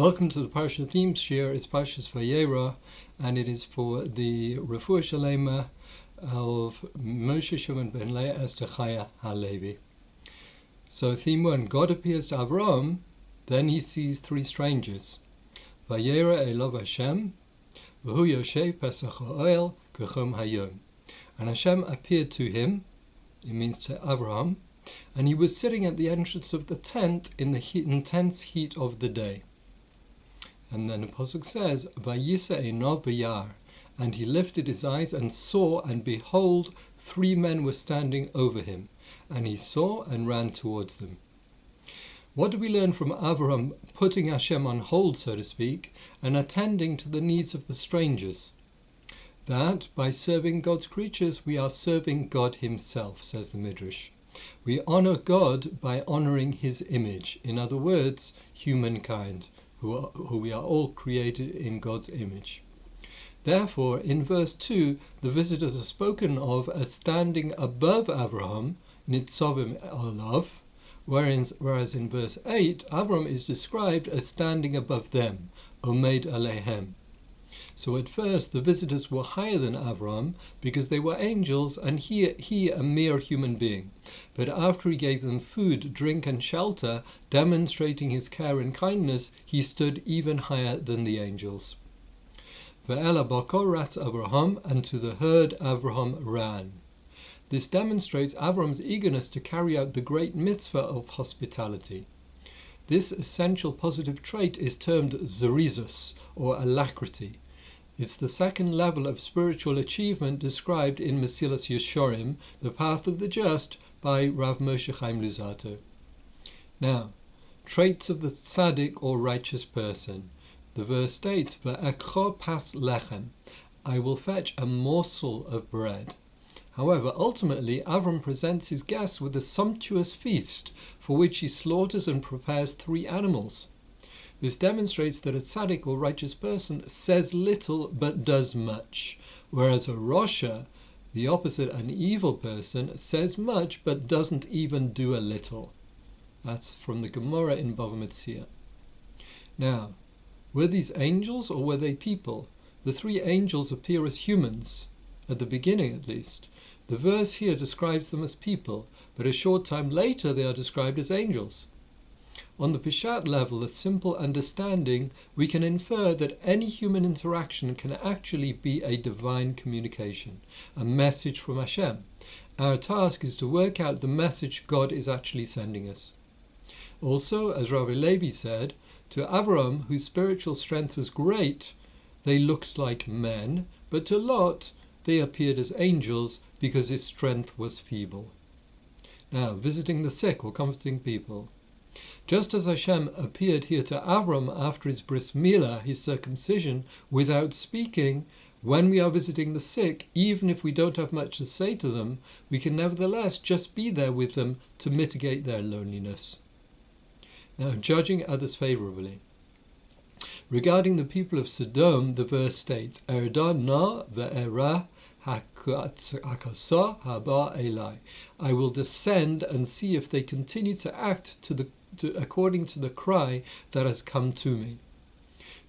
Welcome to the Parsha Themes Shir. It's Parsha Vayeira, and it is for the Refuah Shalema of Moshe Shimon ben Leah Esther Chaya Halevi. So theme 1, God appears to Avraham, then he sees three strangers. Vayeira elov HaShem, v'hu yoshev pesach ha'oel k'chom hayom. And Hashem appeared to him, it means to Avraham, and he was sitting at the entrance of the tent in the intense heat of the day. And then the Pasuk says, Vayisa einav v'yar, and he lifted his eyes and saw, and behold, three men were standing over him. And he saw and ran towards them. What do we learn from Avraham putting Hashem on hold, so to speak, and attending to the needs of the strangers? That by serving God's creatures, we are serving God himself, says the Midrash. We honor God by honoring his image. In other words, humankind, who we are all created in God's image. Therefore, in verse 2, the visitors are spoken of as standing above Avraham, nitzavim olav, whereas in verse 8, Avraham is described as standing above them, omed alehem. So at first, the visitors were higher than Avraham because they were angels and he a mere human being. But after he gave them food, drink and shelter, demonstrating his care and kindness, he stood even higher than the angels. Ve'ela bakor ratz Avraham, and to the herd Avraham ran. This demonstrates Avraham's eagerness to carry out the great mitzvah of hospitality. This essential positive trait is termed zerizus, or alacrity. It's the second level of spiritual achievement described in Mesilas Yesharim, The Path of the Just, by Rav Moshe Chaim Luzzatto. Now, traits of the tzaddik or righteous person. The verse states, Ve'ekcho pas lechem, I will fetch a morsel of bread. However, ultimately, Avram presents his guests with a sumptuous feast, for which he slaughters and prepares 3 animals. This demonstrates that a tzaddik or righteous person says little but does much, whereas a rosha, the opposite, an evil person, says much but doesn't even do a little. That's from the Gemara in Bava Metzia. Now, were these angels or were they people? The 3 angels appear as humans, at the beginning at least. The verse here describes them as people, but a short time later they are described as angels. On the Pishat level, a simple understanding, we can infer that any human interaction can actually be a divine communication, a message from Hashem. Our task is to work out the message God is actually sending us. Also, as Rabbi Levi said, to Avraham, whose spiritual strength was great, they looked like men, but to Lot, they appeared as angels because his strength was feeble. Now, visiting the sick or comforting people. Just as Hashem appeared here to Avram after his bris milah, his circumcision, without speaking, when we are visiting the sick, even if we don't have much to say to them, we can nevertheless just be there with them to mitigate their loneliness. Now, judging others favourably. Regarding the people of Sodom, the verse states, Erda na ve'era hakasa haba elai. I will descend and see if they continue to act according to the cry that has come to me.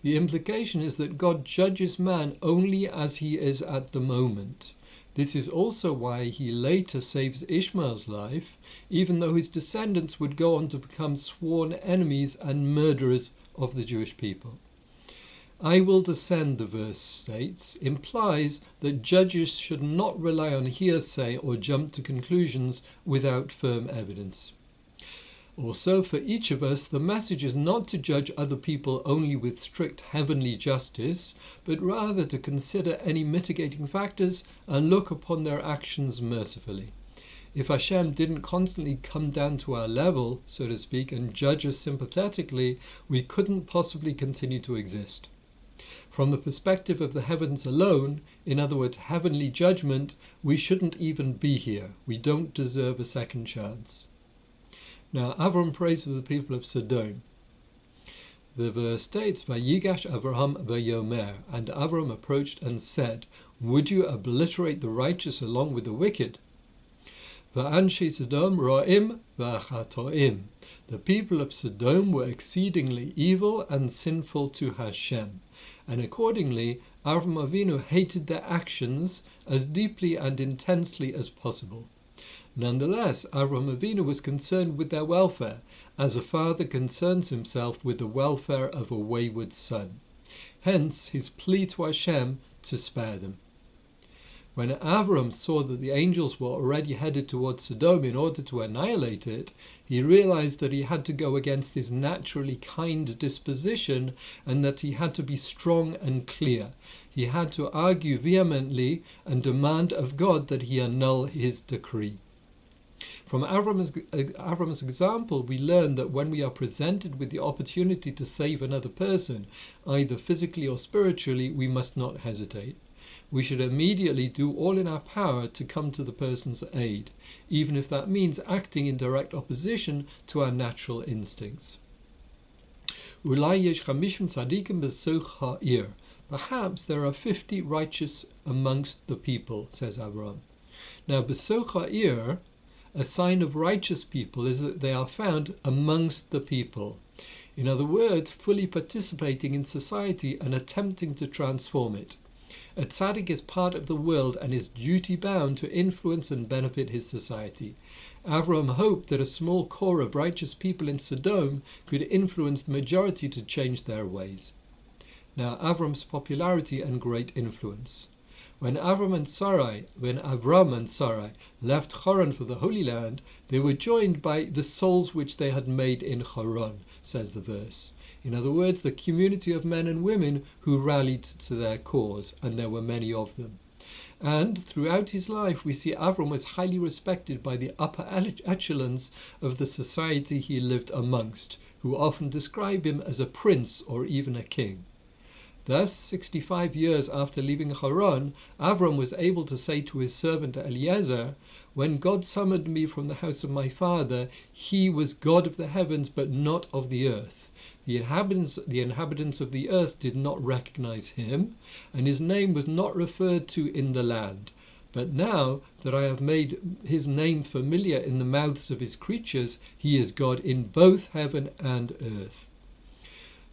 The implication is that God judges man only as he is at the moment. This is also why he later saves Ishmael's life, even though his descendants would go on to become sworn enemies and murderers of the Jewish people. I will descend, the verse states, implies that judges should not rely on hearsay or jump to conclusions without firm evidence. Also, for each of us, the message is not to judge other people only with strict heavenly justice, but rather to consider any mitigating factors and look upon their actions mercifully. If Hashem didn't constantly come down to our level, so to speak, and judge us sympathetically, we couldn't possibly continue to exist. From the perspective of the heavens alone, in other words, heavenly judgment, we shouldn't even be here. We don't deserve a second chance. Now, Avram prays for the people of Sodom. The verse states, Vayigash Avraham vayomer, and Avram approached and said, would you obliterate the righteous along with the wicked? Va'anshe Sodom ro'im va'achatoim. The people of Sodom were exceedingly evil and sinful to HaShem, and accordingly Avraham Avinu hated their actions as deeply and intensely as possible. Nonetheless, Avraham Avinu was concerned with their welfare, as a father concerns himself with the welfare of a wayward son. Hence his plea to HaShem to spare them. When Avraham saw that the angels were already headed towards Sodom in order to annihilate it, he realized that he had to go against his naturally kind disposition and that he had to be strong and clear. He had to argue vehemently and demand of God that he annul his decree. From Avram's example, we learn that when we are presented with the opportunity to save another person, either physically or spiritually, we must not hesitate. We should immediately do all in our power to come to the person's aid, even if that means acting in direct opposition to our natural instincts. Perhaps there are 50 righteous amongst the people, says Avraham. Now, besoch ha'ir, a sign of righteous people is that they are found amongst the people. In other words, fully participating in society and attempting to transform it. A tzaddik is part of the world and is duty-bound to influence and benefit his society. Avraham hoped that a small core of righteous people in Sodom could influence the majority to change their ways. Now, Avram's popularity and great influence. When Avram and Sarai left Haran for the Holy Land, they were joined by the souls which they had made in Haran, says the verse. In other words, the community of men and women who rallied to their cause, and there were many of them. And throughout his life, we see Avram was highly respected by the upper echelons of the society he lived amongst, who often describe him as a prince or even a king. Thus, 65 years after leaving Haran, Avram was able to say to his servant Eliezer, "When God summoned me from the house of my father, he was God of the heavens, but not of the earth. The inhabitants of the earth did not recognize him, and his name was not referred to in the land. But now that I have made his name familiar in the mouths of his creatures, he is God in both heaven and earth."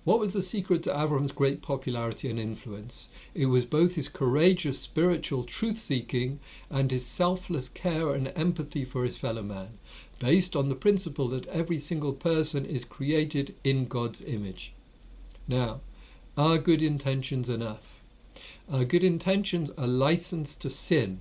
What was the secret to Avram's great popularity and influence? It was both his courageous spiritual truth-seeking and his selfless care and empathy for his fellow man, based on the principle that every single person is created in God's image. Now, are good intentions enough? Are good intentions a license to sin?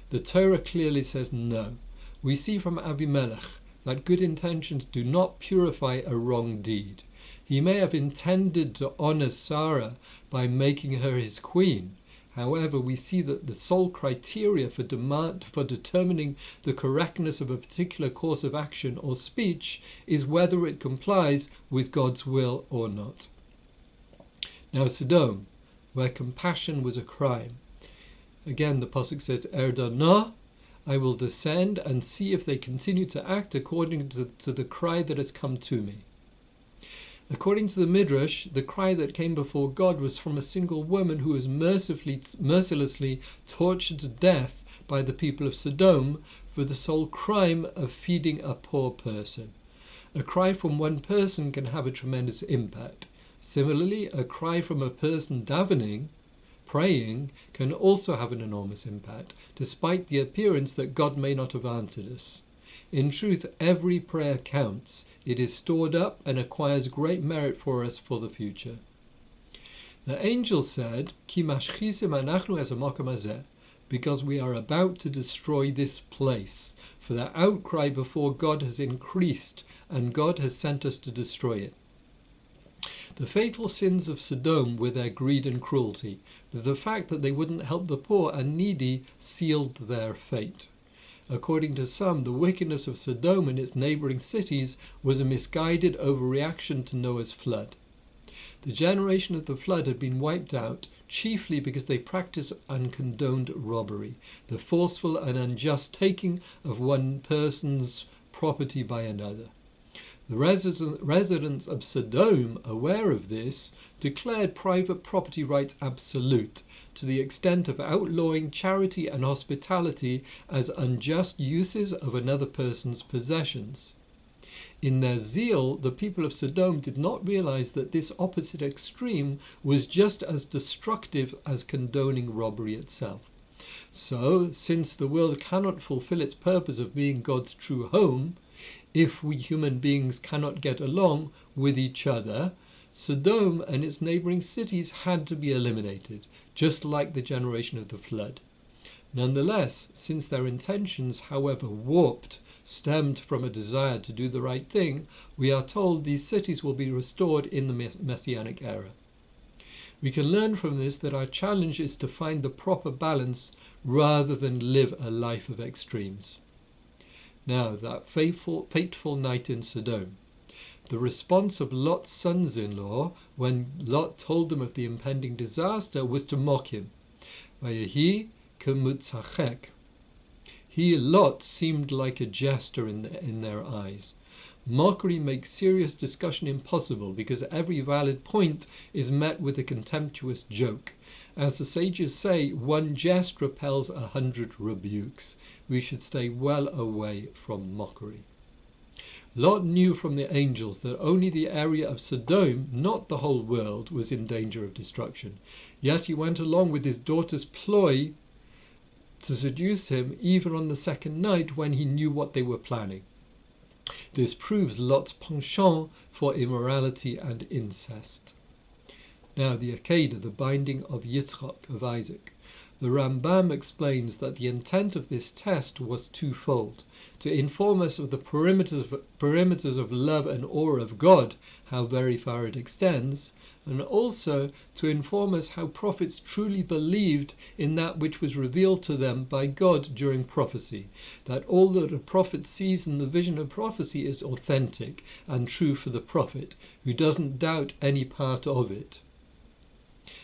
The Torah clearly says no. We see from Avimelech that good intentions do not purify a wrong deed. He may have intended to honor Sarah by making her his queen. However, we see that the sole criteria for determining the correctness of a particular course of action or speech is whether it complies with God's will or not. Now, Sodom, where compassion was a crime. Again, the pasuk says, "Erdana, I will descend and see if they continue to act according to the cry that has come to me." According to the Midrash, the cry that came before God was from a single woman who was mercilessly tortured to death by the people of Sodom for the sole crime of feeding a poor person. A cry from one person can have a tremendous impact. Similarly, a cry from a person davening, praying, can also have an enormous impact, despite the appearance that God may not have answered us. In truth, every prayer counts. It is stored up and acquires great merit for us for the future. The angel said, "Ki mashchisim anachnu es hamakom hazeh," because we are about to destroy this place, for the outcry before God has increased, and God has sent us to destroy it. The fatal sins of Sodom were their greed and cruelty. The fact that they wouldn't help the poor and needy sealed their fate. According to some, the wickedness of Sodom and its neighboring cities was a misguided overreaction to Noah's flood. The generation of the flood had been wiped out, chiefly because they practiced and condoned robbery, the forceful and unjust taking of one person's property by another. The residents of Sodom, aware of this, declared private property rights absolute, to the extent of outlawing charity and hospitality as unjust uses of another person's possessions. In their zeal, the people of Sodom did not realize that this opposite extreme was just as destructive as condoning robbery itself. So, since the world cannot fulfill its purpose of being God's true home, if we human beings cannot get along with each other, Sodom and its neighboring cities had to be eliminated, just like the generation of the flood. Nonetheless, since their intentions, however warped, stemmed from a desire to do the right thing, we are told these cities will be restored in the Messianic era. We can learn from this that our challenge is to find the proper balance rather than live a life of extremes. Now, that fateful night in Sodom. The response of Lot's sons-in-law when Lot told them of the impending disaster was to mock him. Vayehi kemutzachek. He, Lot, seemed like a jester in their eyes. Mockery makes serious discussion impossible because every valid point is met with a contemptuous joke. As the sages say, one jest repels 100 rebukes. We should stay well away from mockery. Lot knew from the angels that only the area of Sodom, not the whole world, was in danger of destruction. Yet he went along with his daughter's ploy to seduce him even on the second night when he knew what they were planning. This proves Lot's penchant for immorality and incest. Now the Akeida, the binding of Yitzchak, of Isaac. The Rambam explains that the intent of this test was twofold: to inform us of the perimeters of love and awe of God, how very far it extends, and also to inform us how prophets truly believed in that which was revealed to them by God during prophecy, that all that a prophet sees in the vision of prophecy is authentic and true for the prophet, who doesn't doubt any part of it.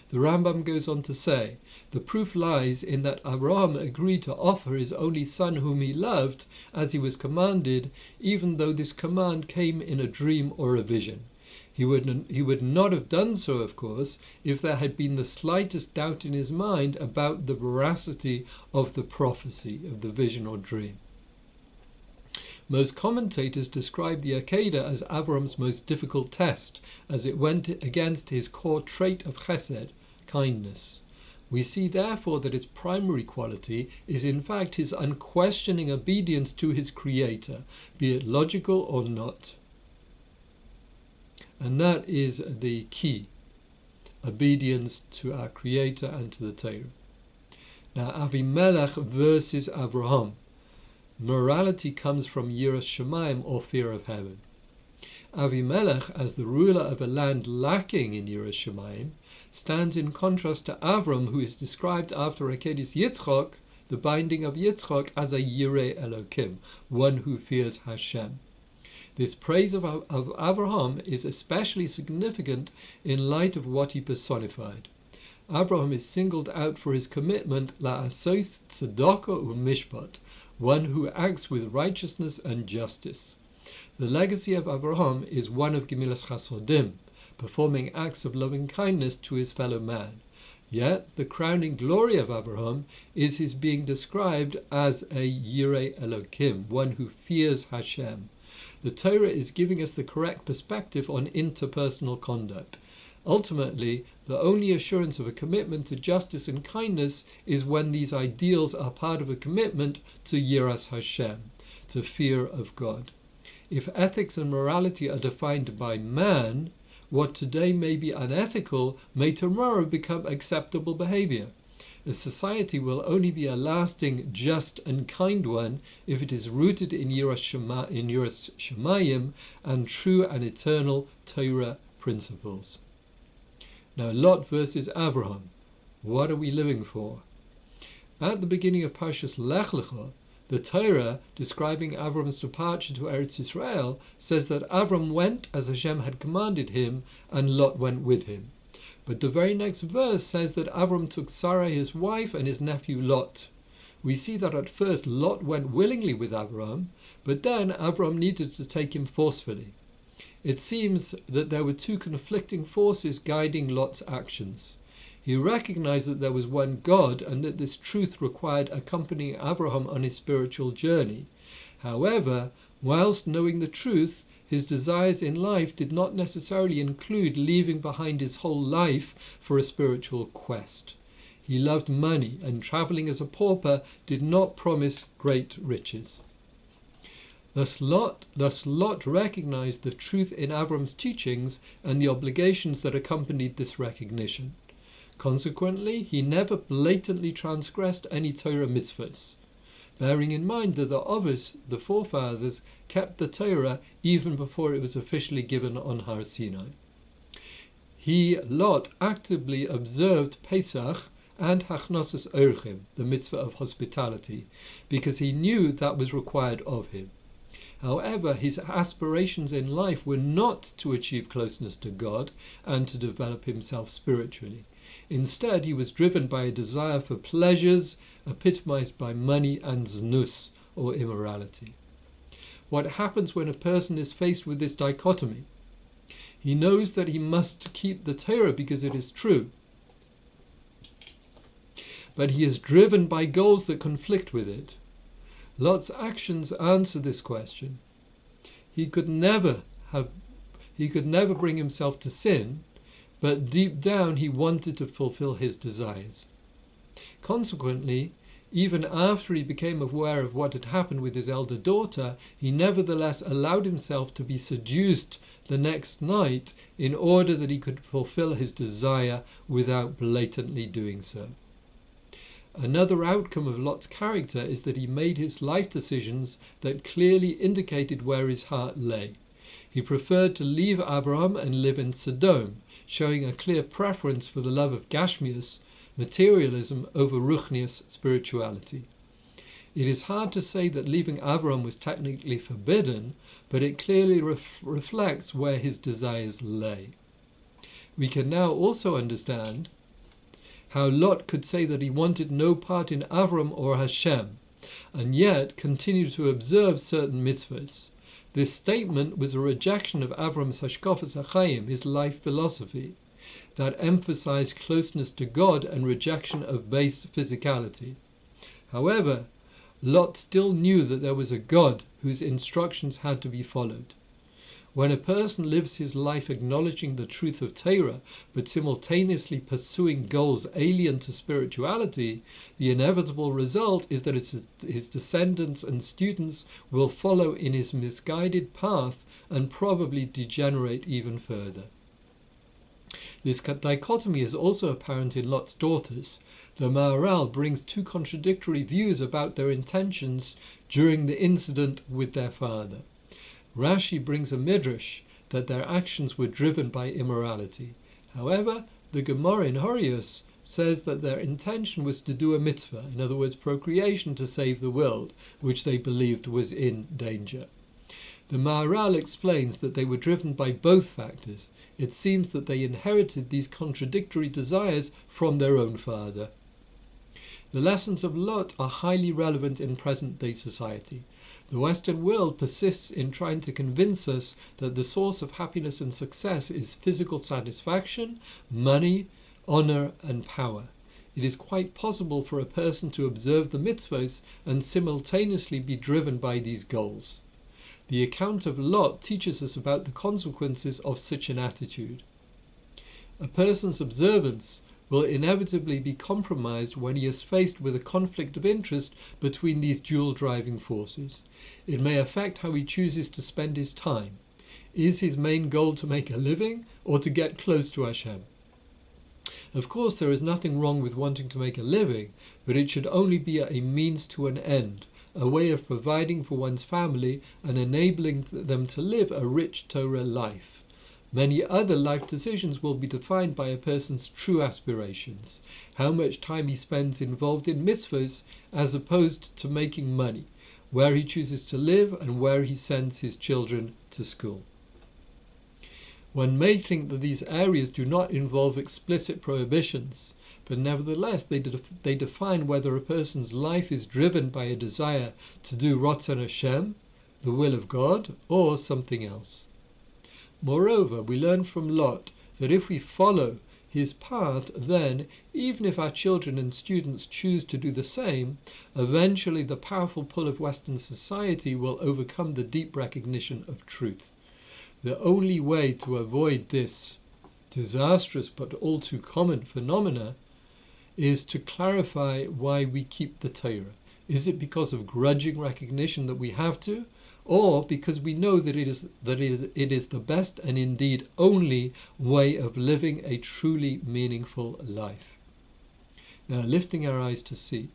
The Rambam goes on to say, the proof lies in that Avraham agreed to offer his only son whom he loved as he was commanded, even though this command came in a dream or a vision. He would not have done so, of course, if there had been the slightest doubt in his mind about the veracity of the prophecy, of the vision or dream. Most commentators describe the Akeida as Avraham's most difficult test, as it went against his core trait of chesed, kindness. We see therefore that its primary quality is in fact his unquestioning obedience to his Creator, be it logical or not. And that is the key, obedience to our Creator and to the Torah. Now, Avimelech versus Avraham. Morality comes from Yiras Shamayim, or fear of heaven. Avimelech, as the ruler of a land lacking in Yiras Shamayim, stands in contrast to Avram, who is described after Akeida's Yitzchak, the binding of Yitzchak, as a Yireh Elokim, one who fears HaShem. This praise of Avraham is especially significant in light of what he personified. Avraham is singled out for his commitment la'asos tzedakah u'mishpat, one who acts with righteousness and justice. The legacy of Avraham is one of gemilas chasodim, performing acts of loving kindness to his fellow man. Yet the crowning glory of Avraham is his being described as a Yireh Elokim, one who fears HaShem. The Torah is giving us the correct perspective on interpersonal conduct. Ultimately, the only assurance of a commitment to justice and kindness is when these ideals are part of a commitment to Yiras HaShem, to fear of God. If ethics and morality are defined by man, what today may be unethical may tomorrow become acceptable behavior. A society will only be a lasting, just and kind one if it is rooted in Yiras Shamayim and true and eternal Torah principles. Now, Lot versus Avraham. What are we living for? At the beginning of Parshas Lech Lecha, the Torah, describing Avram's departure to Eretz Israel, says that Avram went as Hashem had commanded him, and Lot went with him. But the very next verse says that Avram took Sarai his wife and his nephew Lot. We see that at first Lot went willingly with Avram, but then Avram needed to take him forcefully. It seems that there were two conflicting forces guiding Lot's actions. He recognized that there was one God and that this truth required accompanying Avraham on his spiritual journey. However, whilst knowing the truth, his desires in life did not necessarily include leaving behind his whole life for a spiritual quest. He loved money, and traveling as a pauper did not promise great riches. Thus Lot recognized the truth in Avram's teachings and the obligations that accompanied this recognition. Consequently, he never blatantly transgressed any Torah mitzvahs, bearing in mind that the Avos, the forefathers, kept the Torah even before it was officially given on Har Sinai. Lot, actively observed Pesach and Hachnosas Orchim, the mitzvah of hospitality, because he knew that was required of him. However, his aspirations in life were not to achieve closeness to God and to develop himself spiritually. Instead, he was driven by a desire for pleasures epitomized by money and znus, or immorality. What happens when a person is faced with this dichotomy? He knows that he must keep the Torah because it is true, but he is driven by goals that conflict with it. Lot's actions answer this question. He could never bring himself to sin, but deep down he wanted to fulfill his desires. Consequently, even after he became aware of what had happened with his elder daughter, he nevertheless allowed himself to be seduced the next night in order that he could fulfill his desire without blatantly doing so. Another outcome of Lot's character is that he made his life decisions that clearly indicated where his heart lay. He preferred to leave Avraham and live in Sodom, showing a clear preference for the love of Gashmius, materialism, over Ruchnius, spirituality. It is hard to say that leaving Avraham was technically forbidden, but it clearly reflects where his desires lay. We can now also understand how Lot could say that he wanted no part in Avraham or HaShem, and yet continue to observe certain mitzvahs. This statement was a rejection of Avram's hashkafas hachayim, his life philosophy, that emphasized closeness to God and rejection of base physicality. However, Lot still knew that there was a God whose instructions had to be followed. When a person lives his life acknowledging the truth of Torah, but simultaneously pursuing goals alien to spirituality, the inevitable result is that his descendants and students will follow in his misguided path and probably degenerate even further. This dichotomy is also apparent in Lot's daughters. The Maharal brings two contradictory views about their intentions during the incident with their father. Rashi brings a midrash that their actions were driven by immorality. However, the Gemara in Horius says that their intention was to do a mitzvah, in other words, procreation to save the world, which they believed was in danger. The Maharal explains that they were driven by both factors. It seems that they inherited these contradictory desires from their own father. The lessons of Lot are highly relevant in present-day society. The Western world persists in trying to convince us that the source of happiness and success is physical satisfaction, money, honor, and power. It is quite possible for a person to observe the mitzvahs and simultaneously be driven by these goals. The account of Lot teaches us about the consequences of such an attitude. A person's observance will inevitably be compromised when he is faced with a conflict of interest between these dual driving forces. It may affect how he chooses to spend his time. Is his main goal to make a living or to get close to HaShem? Of course, there is nothing wrong with wanting to make a living, but it should only be a means to an end, a way of providing for one's family and enabling them to live a rich Torah life. Many other life decisions will be defined by a person's true aspirations, how much time he spends involved in mitzvahs as opposed to making money, where he chooses to live and where he sends his children to school. One may think that these areas do not involve explicit prohibitions, but nevertheless they define whether a person's life is driven by a desire to do Ratzon Hashem, the will of God, or something else. Moreover, we learn from Lot that if we follow his path, then, even if our children and students choose to do the same, eventually the powerful pull of Western society will overcome the deep recognition of truth. The only way to avoid this disastrous but all too common phenomena is to clarify why we keep the Torah. Is it because of grudging recognition that we have to, or because we know that it is the best and indeed only way of living a truly meaningful life? Now, lifting our eyes to see.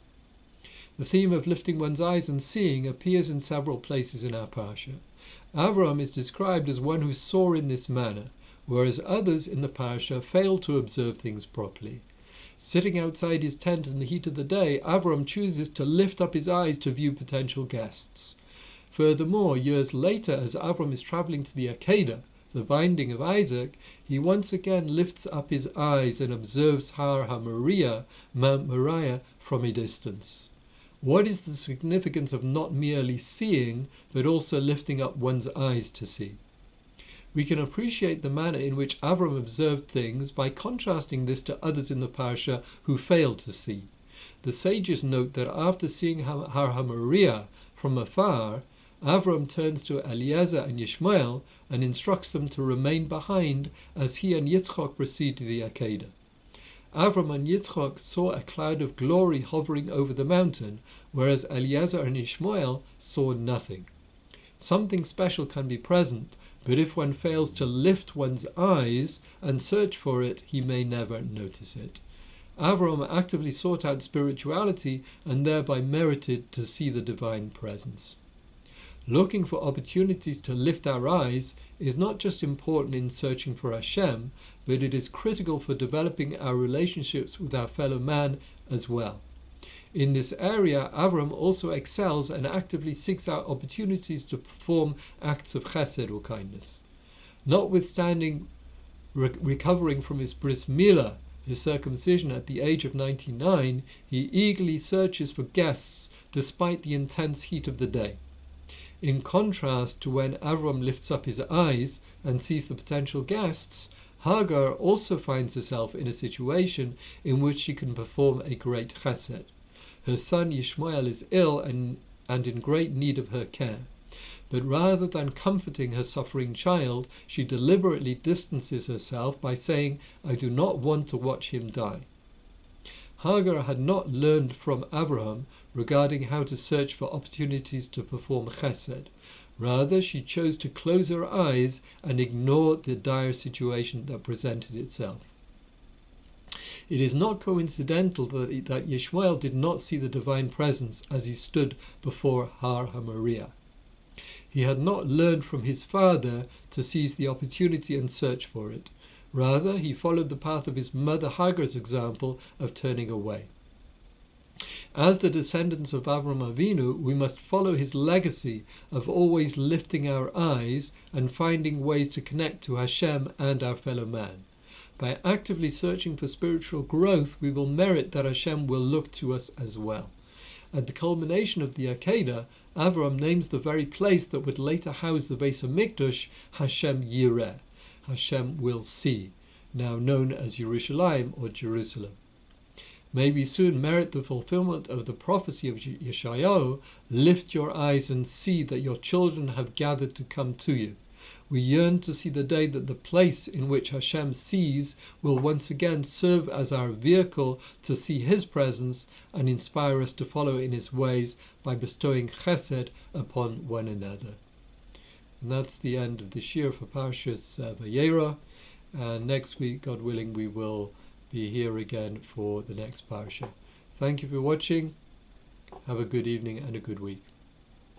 The theme of lifting one's eyes and seeing appears in several places in our Parsha. Avraham is described as one who saw in this manner, whereas others in the Parsha fail to observe things properly. Sitting outside his tent in the heat of the day, Avraham chooses to lift up his eyes to view potential guests. Furthermore, years later, as Avraham is traveling to the Akeida, the binding of Isaac, he once again lifts up his eyes and observes Har HaMoriah, Mount Moriah, from a distance. What is the significance of not merely seeing, but also lifting up one's eyes to see? We can appreciate the manner in which Avraham observed things by contrasting this to others in the Parsha who failed to see. The sages note that after seeing Har HaMoriah from afar, Avraham turns to Eliezer and Yishmael and instructs them to remain behind as he and Yitzchak proceed to the Akeida. Avraham and Yitzchak saw a cloud of glory hovering over the mountain, whereas Eliezer and Yishmael saw nothing. Something special can be present, but if one fails to lift one's eyes and search for it, he may never notice it. Avraham actively sought out spirituality and thereby merited to see the divine presence. Looking for opportunities to lift our eyes is not just important in searching for HaShem, but it is critical for developing our relationships with our fellow man as well. In this area, Avraham also excels and actively seeks out opportunities to perform acts of chesed or kindness. Notwithstanding recovering from his bris milah, his circumcision at the age of 99, he eagerly searches for guests despite the intense heat of the day. In contrast to when Avraham lifts up his eyes and sees the potential guests, Hagar also finds herself in a situation in which she can perform a great chesed. Her son Yishmael is ill and in great need of her care. But rather than comforting her suffering child, she deliberately distances herself by saying, "I do not want to watch him die." Hagar had not learned from Avraham regarding how to search for opportunities to perform chesed. Rather, she chose to close her eyes and ignore the dire situation that presented itself. It is not coincidental that Yishmael did not see the divine presence as he stood before Har HaMoriah. He had not learned from his father to seize the opportunity and search for it. Rather, he followed the path of his mother Hagar's example of turning away. As the descendants of Avraham Avinu, we must follow his legacy of always lifting our eyes and finding ways to connect to HaShem and our fellow man. By actively searching for spiritual growth, we will merit that HaShem will look to us as well. At the culmination of the Akeida, Avraham names the very place that would later house the Beis HaMikdash Hashem Yiras. HaShem will see, now known as Yerushalayim or Jerusalem. May we soon merit the fulfillment of the prophecy of Yeshayahu, "Lift your eyes and see that your children have gathered to come to you." We yearn to see the day that the place in which Hashem sees will once again serve as our vehicle to see his presence and inspire us to follow in his ways by bestowing chesed upon one another. And that's the end of this year for Parsha Vayeira. And next week, God willing, we will be here again for the next Parsha. Thank you for watching. Have a good evening and a good week.